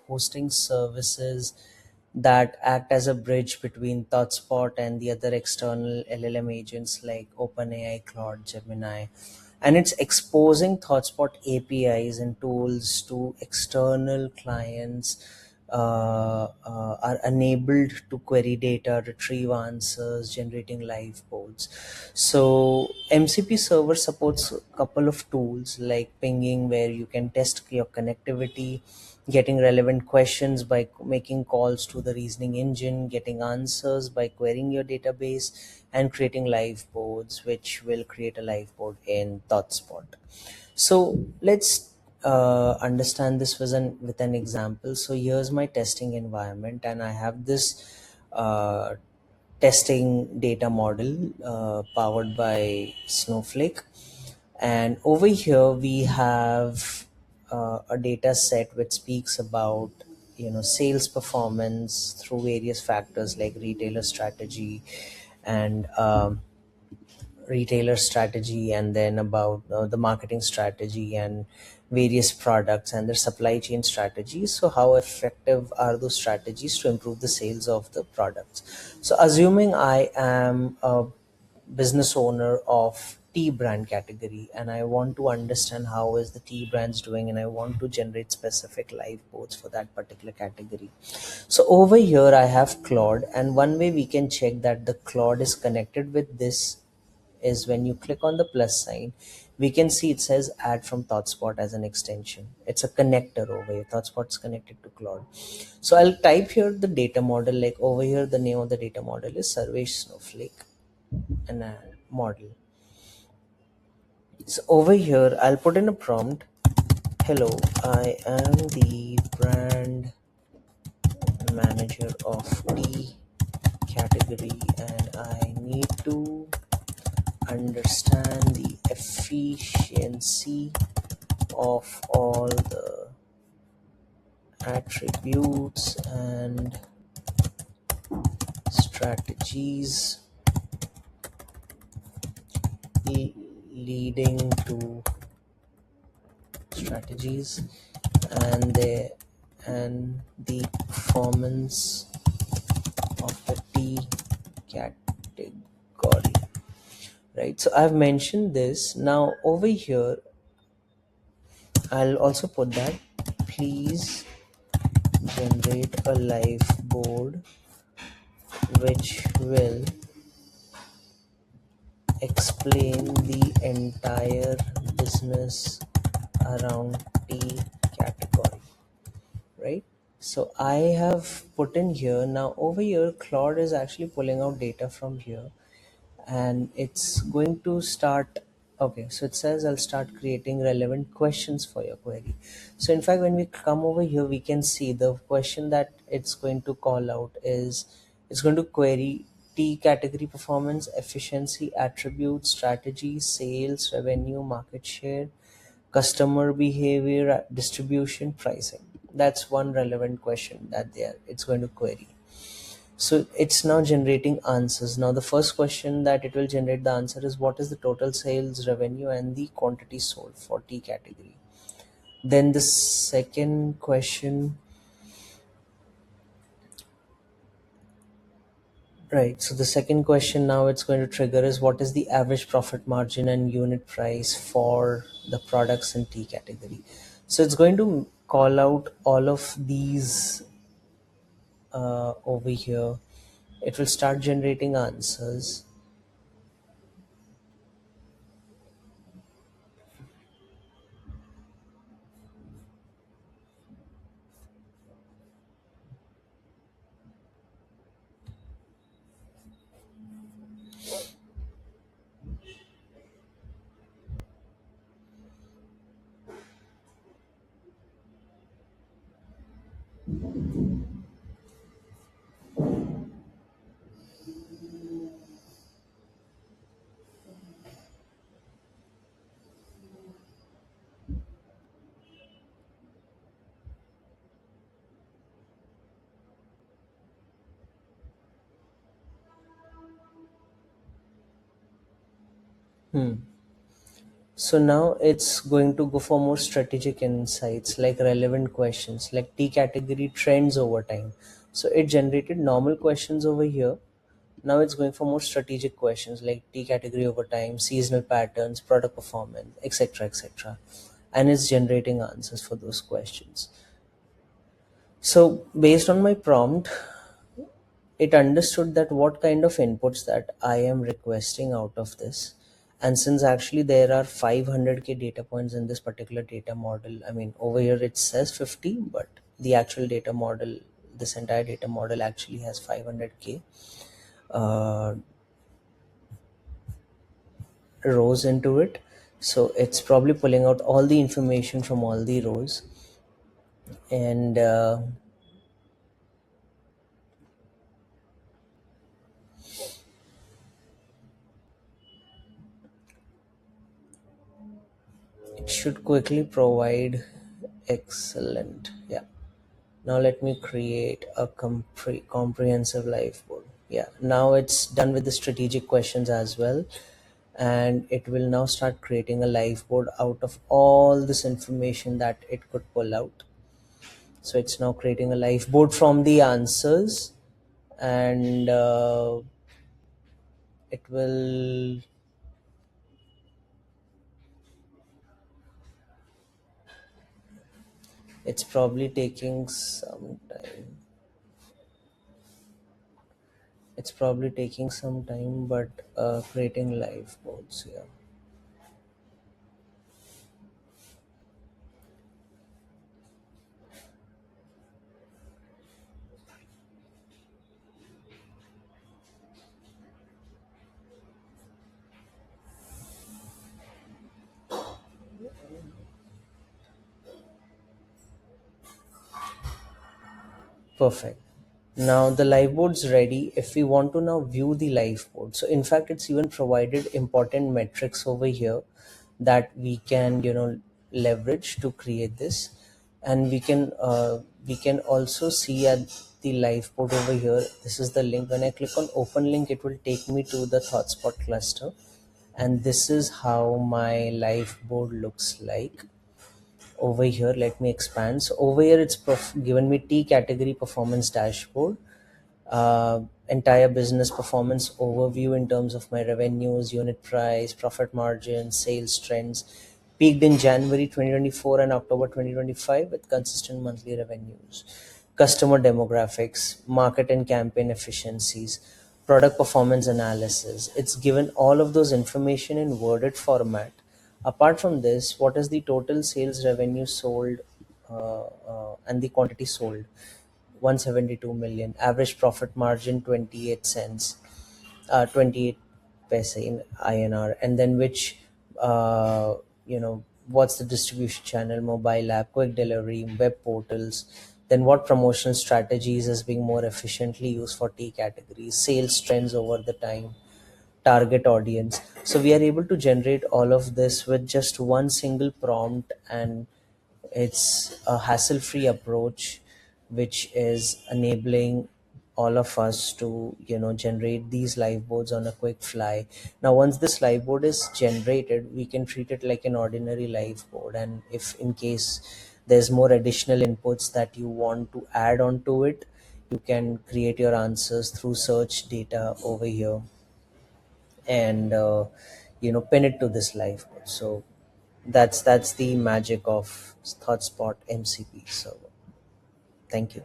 hosting services that act as a bridge between ThoughtSpot and the other external LLM agents like OpenAI, Claude, Gemini. And it's exposing ThoughtSpot APIs and tools to external clients are enabled to query data, retrieve answers, generating live boards. So MCP Server supports a couple of tools like pinging, where you can test your connectivity, getting relevant questions by making calls to the reasoning engine, getting answers by querying your database, and creating live boards, which will create a live board in ThoughtSpot. So let's understand this with an example. So here's my testing environment, and I have this testing data model powered by Snowflake. And over here we have a data set which speaks about sales performance through various factors like and retailer strategy, and then about the marketing strategy and various products and their supply chain strategies. So how effective are those strategies to improve the sales of the products? So assuming I am a business owner of tea brand category, and I want to understand how is the tea brands doing, and I want to generate specific live boards for that particular category. So over here I have Claude, and one way we can check that the Claude is connected with this is when you click on the plus sign, we can see it says add from ThoughtSpot as an extension. It's a connector over here. ThoughtSpot's connected to Claude. So I'll type here the data model, like over here, the name of the data model is Sarvesh Snowflake and a model. So over here, I'll put in a prompt. Hello, I am the brand manager of tea category, and I need to understand the efficiency of all the attributes and strategies leading to strategies and the performance of the tea category. Right, so I've mentioned this. Now over here I'll also put that please generate a live board which will explain the entire business around tea category. Right, so I have put in here. Now over here Claude is actually pulling out data from here, and it's going to start. Okay, so it says I'll start creating relevant questions for your query. So in fact, when we come over here, we can see the question that it's going to call out is it's going to query T category performance, efficiency, attributes, strategy, sales, revenue, market share, customer behavior, distribution, pricing. That's one relevant question that it's going to query. So it's now generating answers. Now the first question that it will generate the answer is what is the total sales revenue and the quantity sold for tea category. Then the second question, right, so the second question now it's going to trigger is what is the average profit margin and unit price for the products in tea category. So it's going to call out all of these over here. It will start generating answers. So now it's going to go for more strategic insights like relevant questions like T category trends over time. So it generated normal questions over here. Now it's going for more strategic questions like T category over time, seasonal patterns, product performance, etc. etc. And it's generating answers for those questions. So based on my prompt, it understood that what kind of inputs that I am requesting out of this. And since actually there are 500k data points in this particular data model, I mean, over here it says 50, but the actual data model, this entire data model actually has 500k uh, rows into it. So it's probably pulling out all the information from all the rows, and it should quickly provide. Excellent. Yeah. Now let me create a comprehensive live board. Yeah, now it's done with the strategic questions as well. And it will now start creating a live board out of all this information that it could pull out. So it's now creating a live board from the answers, and it will, it's probably taking some time. It's probably taking some time, but creating live boards, yeah. Perfect. Now the live board's ready. If we want to now view the live board, so in fact, it's even provided important metrics over here that we can, leverage to create this, and we can also see at the live board over here. This is the link. When I click on open link, it will take me to the ThoughtSpot cluster, and this is how my live board looks like over here. Let me expand. So over here it's given me T category performance dashboard, entire business performance overview in terms of my revenues, unit price, profit margin, sales trends, peaked in January 2024 and October 2025 with consistent monthly revenues, customer demographics, market and campaign efficiencies, product performance analysis. It's given all of those information in worded format. Apart from this, what is the total sales revenue sold, and the quantity sold? 172 million. Average profit margin 28 cents, 28 paise in INR. And then which, what's the distribution channel? Mobile app, quick delivery, web portals. Then what promotional strategies is being more efficiently used for T categories, sales trends over the time, target audience. So we are able to generate all of this with just one single prompt, and it's a hassle free approach which is enabling all of us to, generate these live boards on a quick fly. Now once this live board is generated, we can treat it like an ordinary live board, and if in case there's more additional inputs that you want to add on to it, you can create your answers through search data over here, and pin it to this live board. So that's the magic of ThoughtSpot MCP server. Thank you.